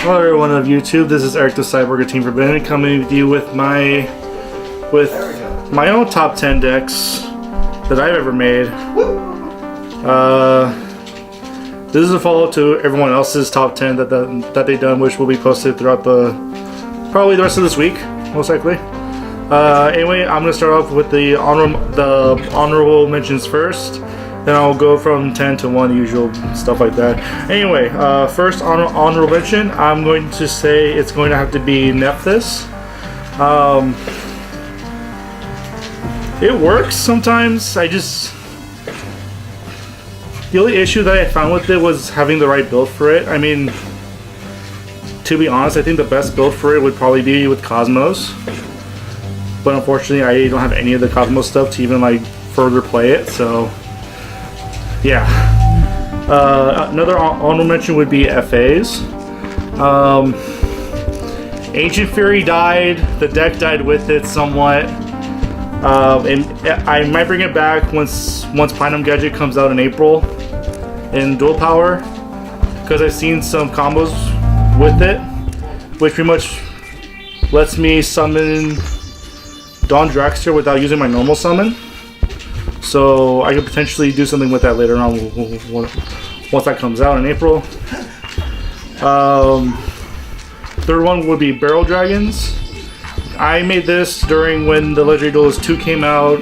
Hello everyone of YouTube, this is Eric the Cyborg of Team Forbidden coming with you with my own top 10 decks that I've ever made. This is a follow-up to everyone else's top 10 that they've done, which will be posted throughout probably the rest of this week, most likely. Anyway, I'm going to start off with the honorable mentions first. Then I'll go from 10 to 1, usual stuff like that. Anyway, first honorable mention, I'm going to say it's going to have to be Nephthys. It works sometimes. The only issue that I found with it was having the right build for it. I mean, to be honest, I think the best build for it would probably be with Cosmos. But unfortunately, I don't have any of the Cosmos stuff to even like further play it, so... yeah. Another honorable mention would be FAs. Ancient Fury died. The deck died with it somewhat. And I might bring it back once Platinum Gadget comes out in April in Dual Power, because I've seen some combos with it, which pretty much lets me summon Dawn Dragster without using my normal summon. So I could potentially do something with that later on once that comes out in April. Third one would be Barrel Dragons. I made this during when the Legendary Duelist 2 came out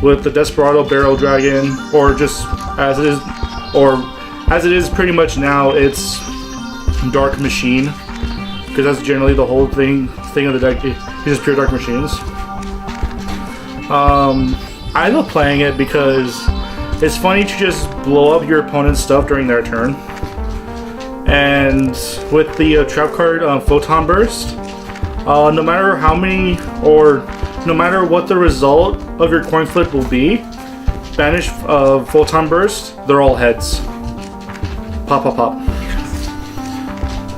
with the Desperado Barrel Dragon, or just as it is pretty much now, it's Dark Machine, because that's generally the whole thing of the deck. It's just pure Dark Machines. I love playing it because it's funny to just blow up your opponent's stuff during their turn. And with the trap card Photon Burst, no matter how many, or no matter what the result of your coin flip will be, banish Photon Burst, they're all heads. Pop, pop, pop.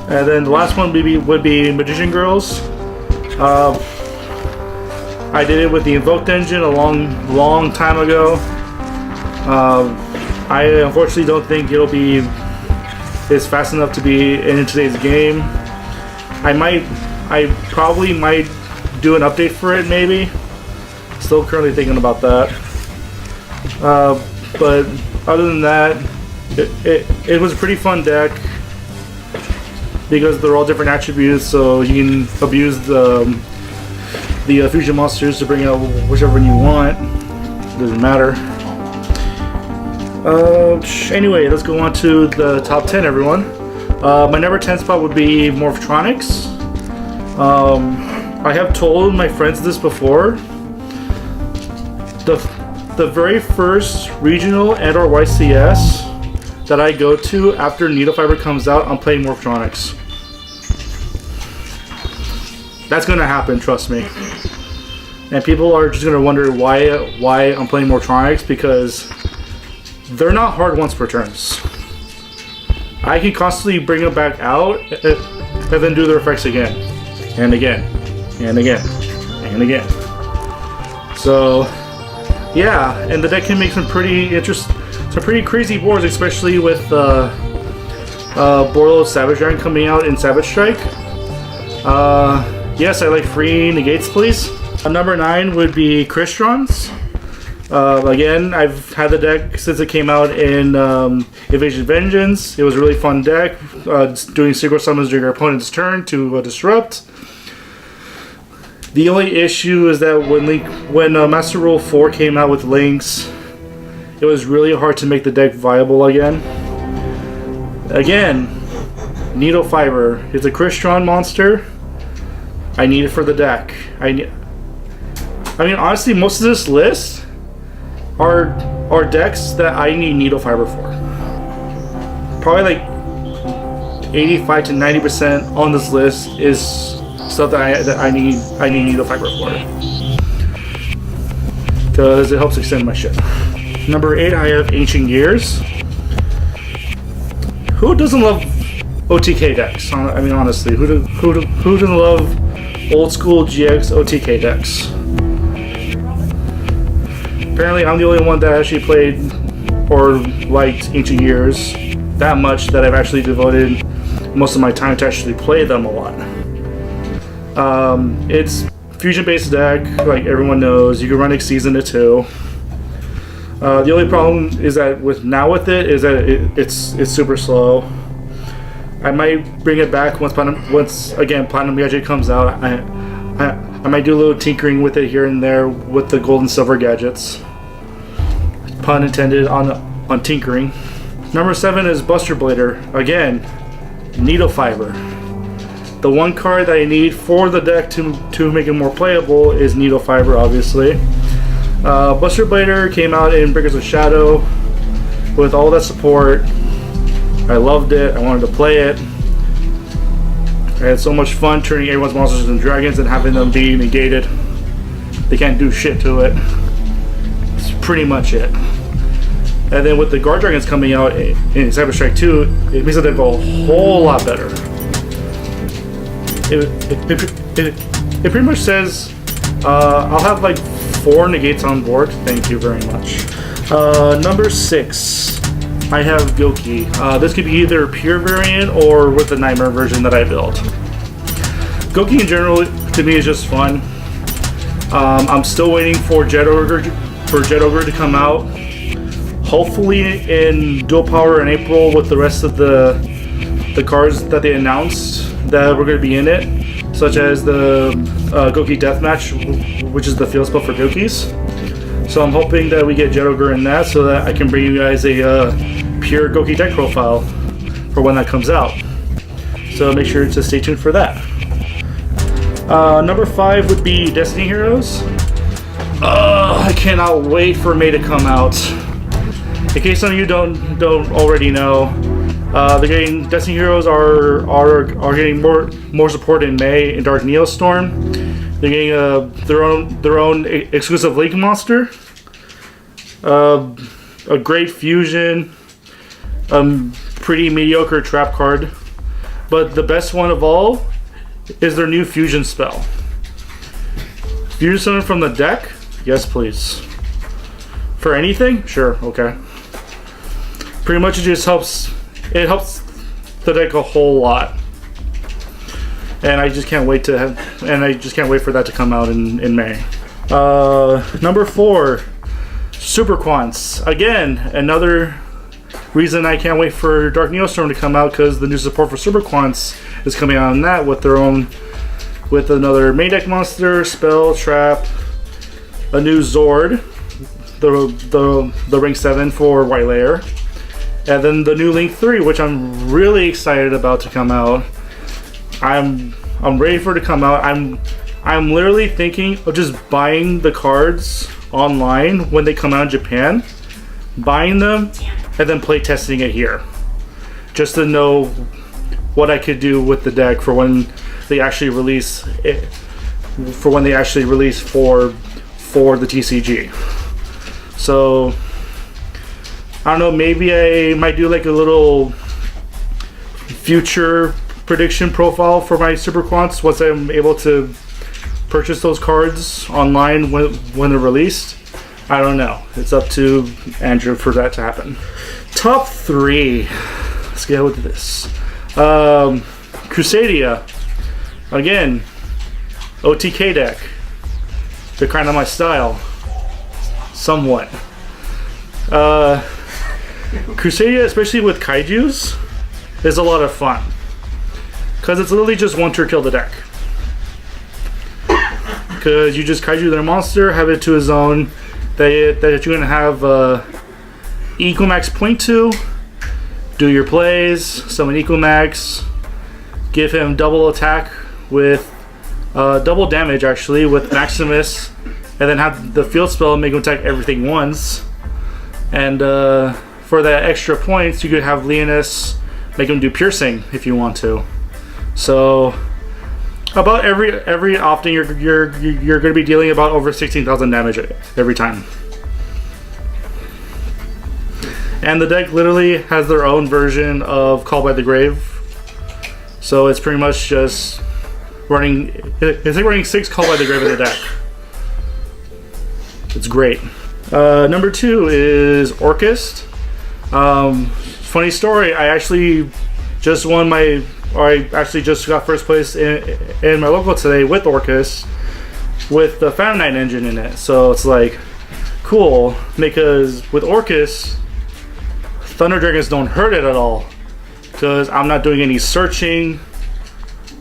And then the last one would be Magician Girls. I did it with the Invoked Engine a long time ago. I unfortunately don't think it's fast enough to be in today's game. I probably might do an update for it, maybe. Still currently thinking about that. But other than that, it was a pretty fun deck because they're all different attributes, so you can abuse the fusion monsters to bring out whichever one you want. Doesn't matter. Anyway, let's go on to the top 10, everyone. My number 10 spot would be Morphtronics. I have told my friends this before. The very first regional and/or YCS that I go to after Needle Fiber comes out, I'm playing Morphtronics. That's gonna happen, trust me. And people are just gonna wonder why I'm playing Morphtronics, because they're not hard once per turns. I can constantly bring them back out and then do their effects again, and again, and again, and again. So yeah, and the deck can make some pretty crazy boards, especially with Borlo Savage Dragon coming out in Savage Strike. Yes, I like free negates, please. Number 9 would be Crystons. Again, I've had the deck since it came out in Evasion Vengeance. It was a really fun deck, doing synchro summons during your opponent's turn to disrupt. The only issue is that when Master Rule 4 came out with Lynx, it was really hard to make the deck viable again. Again, Needle Fiber is a Crystron monster. I need it for the deck. I mean, honestly, most of this list are decks that I need Needle Fiber for. Probably like 85 to 90% on this list is stuff that I need Needle Fiber for, because it helps extend my shit. Number 8, I have Ancient Gears. Who doesn't love OTK decks? I mean, honestly, who doesn't love old school GX OTK decks? Apparently, I'm the only one that actually played or liked Ancient Gears. that much that I've actually devoted most of my time to actually play them a lot. It's fusion-based deck, like everyone knows. You can run Xyz into 2. The only problem is that with it is that it's super slow. I might bring it back once Platinum Gadget comes out. I might do a little tinkering with it here and there with the gold and silver gadgets. Pun intended on tinkering. Number 7 is Buster Blader. Again, Needle Fiber. The one card that I need for the deck to make it more playable is Needle Fiber, obviously. Buster Blader came out in Breakers of Shadow with all that support. I loved it. I wanted to play it. I had so much fun turning everyone's monsters into dragons and having them be negated. They can't do shit to it. That's pretty much it. And then with the Guard Dragons coming out in Cyber Strike 2, it makes it go a whole lot better. It pretty much says, I'll have like 4 negates on board. Thank you very much. Number 6, I have Goki. This could be either pure variant or with the Nightmare version that I built. Goki in general, to me, is just fun. I'm still waiting for Jet Ogre to come out. Hopefully in Dual Power in April with the rest of the cards that they announced that were going to be in it, such as the Goki Deathmatch, which is the field spell for Gokis. So I'm hoping that we get Jet Ogre in that so that I can bring you guys a pure Goki deck profile for when that comes out. So make sure to stay tuned for that. Number 5 would be Destiny Heroes. I cannot wait for May to come out. In case some of you don't already know, Destiny Heroes are getting more support in May in Dark Neostorm. They're getting their own exclusive Link monster, a great fusion, pretty mediocre trap card, but the best one of all is their new fusion spell. Fusion summon from the deck? Yes, please. For anything? Sure, okay. Pretty much it just helps. It helps the deck a whole lot, and I just can't wait for that to come out in May. Number 4, Super Quants. Again, another reason I can't wait for Dark Neostorm to come out, because the new support for Super Quants is coming out on that with another main deck monster, spell, trap, a new Zord, the rank 7 for White Layer. And then the new Link 3, which I'm really excited about to come out. I'm ready for it to come out. I'm literally thinking of just buying the cards online when they come out in Japan, buying them, and then play testing it here, just to know what I could do with the deck for when they actually release it, for the TCG. So I don't know, maybe I might do like a little future prediction profile for my Super Quants once I'm able to purchase those cards online when they're released. I don't know. It's up to Andrew for that to happen. Top 3. Let's get with this. Crusadia. Again, OTK deck. They're kind of my style. Somewhat. Crusadia, especially with Kaijus, is a lot of fun. Because it's literally just one turn kill the deck. Because you just Kaiju their monster, have it to a zone that you're going to have Equimax point to, do your plays, summon Equimax, give him double attack with double damage actually with Maximus, and then have the field spell make him attack everything once. And for that extra points, you could have Leonis make him do piercing if you want to. So about every often you're going to be dealing about over 16,000 damage every time. And the deck literally has their own version of Call by the Grave. So it's pretty much just running. It's like running 6 Call by the Grave in the deck. It's great. Number 2 is Orchist. funny story. I actually just got first place in my local today with Orcus, with the Phantom Knight engine in it. So it's like cool, because with Orcus, Thunder Dragons don't hurt it at all, because I'm not doing any searching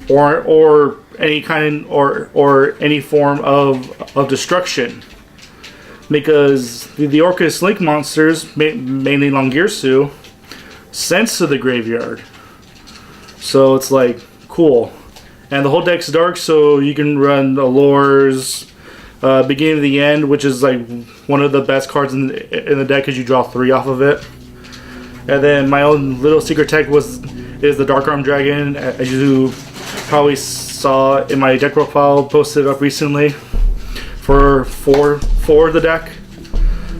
or any kind or any form of destruction, because the Orcus Link monsters, mainly Longirsu, sense to the graveyard. So it's like cool, and the whole deck's dark, so you can run Allures, beginning of the end, which is like one of the best cards in the deck because you draw 3 off of it. And then my own little secret tech is the Dark Arm Dragon, as you probably saw in my deck profile posted up recently for the deck.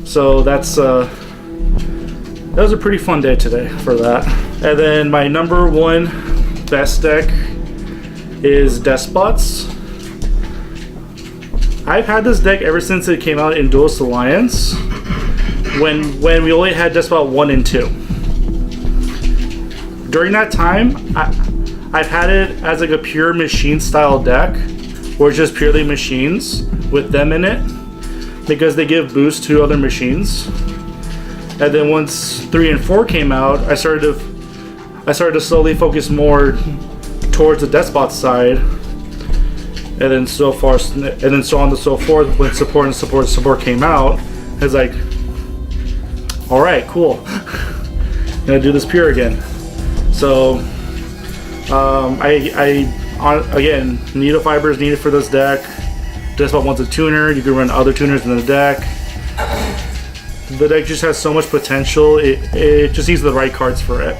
So that was a pretty fun day today for that. And then my number 1 best deck is Despots. I've had this deck ever since it came out in Duelist Alliance, when we only had Despot 1 and 2. During that time, I've had it as like a pure machine style deck, where it's just purely machines with them in it, because they give boost to other machines. And then once 3 and 4 came out, I started to slowly focus more towards the Despot side, and then so on and so forth. When support came out, it's like, all right, cool, gonna do this pure again. So again, Needle Fiber is needed for this deck. Despot wants a tuner. You can run other tuners in the deck. The deck just has so much potential. It just needs the right cards for it.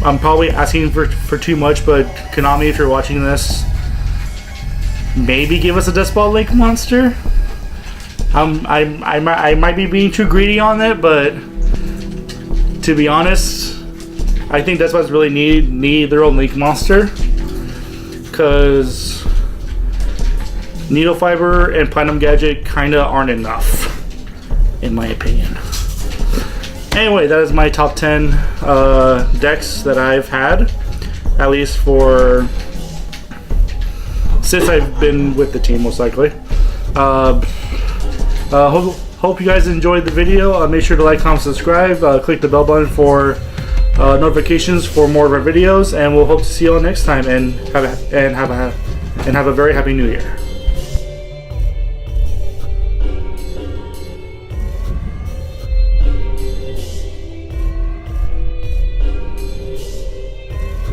I'm probably asking for too much, but Konami, if you're watching this, maybe give us a Despot Link monster. I might be being too greedy on it, but to be honest, I think Despots really need their own Link monster, because Needle Fiber and Platinum Gadget kinda aren't enough, in my opinion. Anyway, that is my top 10 decks that I've had, at least since I've been with the team, most likely. Hope you guys enjoyed the video. Make sure to like, comment, subscribe, click the bell button for notifications for more of our videos, and we'll hope to see you all next time, and have a very happy new year.